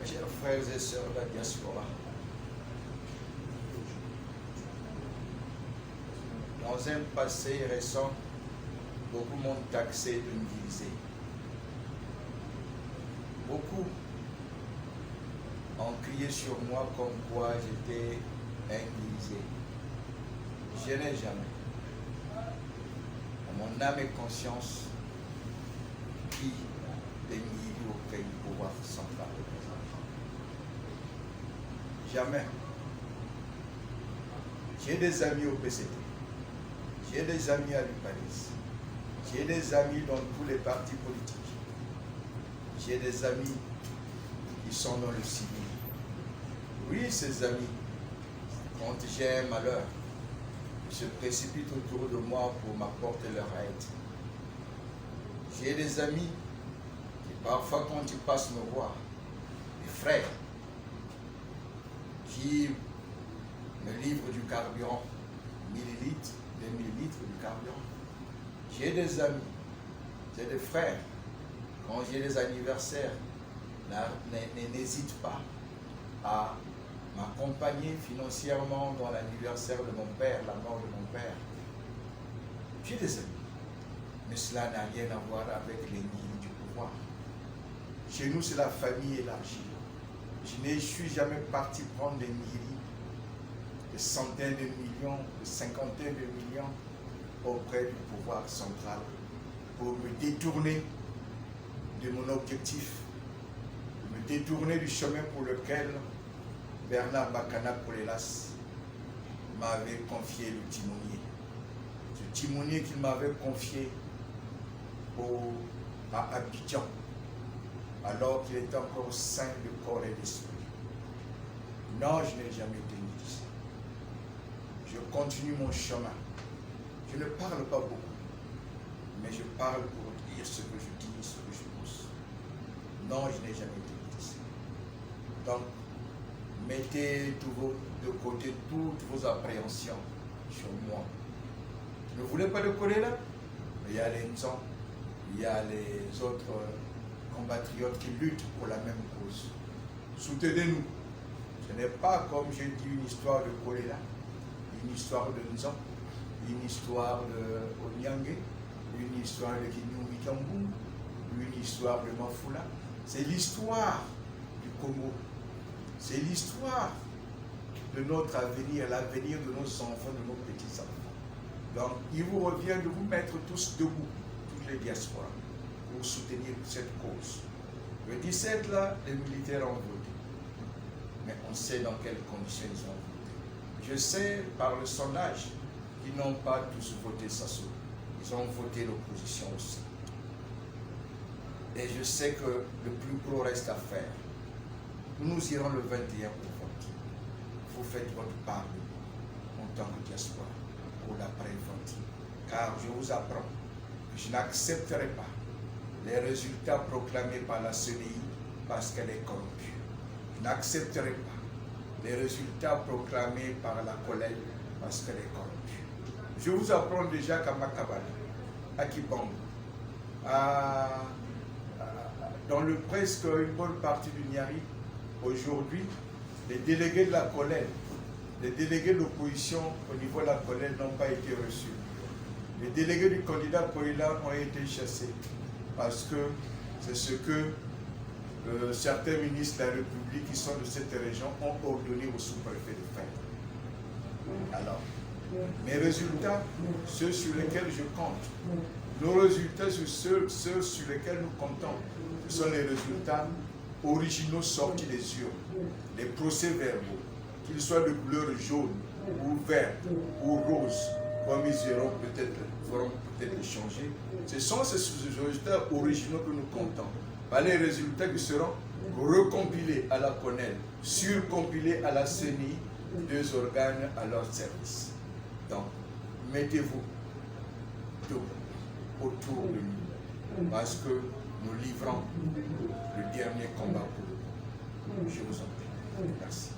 Chers frères et sœurs de la diaspora, dans un passé récent, beaucoup m'ont taxé de me diviser. Beaucoup ont crié sur moi comme quoi j'étais indivisé. Je n'ai jamais, à mon âme et conscience, qui des milliers auprès du pouvoir central. Jamais. J'ai des amis au PCT, j'ai des amis à l'UPADIS, j'ai des amis dans tous les partis politiques, j'ai des amis qui sont dans le civil. Oui, ces amis, quand j'ai un malheur, ils se précipitent autour de moi pour m'apporter leur aide. J'ai des amis qui parfois quand ils passent me voir, des frères, qui me livrent du carburant, 1000 litres, 2000 litres de carburant. J'ai des amis, j'ai des frères, quand j'ai des anniversaires, n'hésite pas à m'accompagner financièrement dans l'anniversaire de mon père, la mort de mon père. J'ai des amis, mais cela n'a rien à voir avec les nids du pouvoir. Chez nous, c'est la famille élargie. Je ne suis jamais parti prendre des milliers, des centaines de millions, des cinquantaines de millions auprès du pouvoir central pour me détourner de mon objectif, me détourner du chemin pour lequel Bernard Bakana Kolelas m'avait confié le timonier. Ce timonier qu'il m'avait confié à Abidjan, alors qu'il était encore sain de corps et d'esprit. Non, je n'ai jamais été ici. Je continue mon chemin. Je ne parle pas beaucoup, mais je parle pour dire ce que je dis, ce que je pense. Non, je n'ai jamais été ici. Donc, mettez de côté toutes vos appréhensions sur moi. Ne voulez pas de Kolela? Il y a les Nzans, il y a les autres compatriotes qui luttent pour la même cause. Soutenez-nous. Ce n'est pas, comme j'ai dit, une histoire de Kolela, une histoire de Nzan, une histoire de Onyangue, une histoire de Kinyumbi Kambu, une histoire de Mafula. C'est l'histoire du Congo. C'est l'histoire de notre avenir, l'avenir de nos enfants, de nos petits-enfants. Donc, il vous revient de vous mettre tous debout, toutes les diasporas, pour soutenir cette cause. Le 17, là, les militaires ont voté. Mais on sait dans quelles conditions ils ont voté. Je sais, par le sondage, qu'ils n'ont pas tous voté Sassou. Ils ont voté l'opposition aussi. Et je sais que le plus gros reste à faire. Nous irons le 21 au vote. Vous faites votre part en tant que diaspora pour l'après-vote. Car je vous apprends que je n'accepterai pas les résultats proclamés par la CENI parce qu'elle est corrompue. Je n'accepterai pas les résultats proclamés par la collègue parce qu'elle est corrompue. Je vous apprends déjà qu'à Makabala, à Kibango, dans le presque une bonne partie du Niari, aujourd'hui, les délégués de la collègue, les délégués de l'opposition au niveau de la collègue n'ont pas été reçus. Les délégués du candidat Koila ont été chassés parce que c'est ce que certains ministres de la République qui sont de cette région ont ordonné au sous-préfet de faire. Alors, mes résultats, ceux sur lesquels je compte, nos résultats, ceux sur lesquels nous comptons, ce sont les résultats originaux sortis des urnes, les procès-verbaux, qu'ils soient de couleur jaune, ou vert, ou rose, comme ils feront peut-être changer. Ce sont ces résultats originaux que nous comptons. Pas les résultats qui seront recompilés à la CONEL, surcompilés à la CENI, deux organes à leur service. Donc, mettez-vous autour de nous, parce que nous livrons le dernier combat pour vous. Je vous en prie. Merci.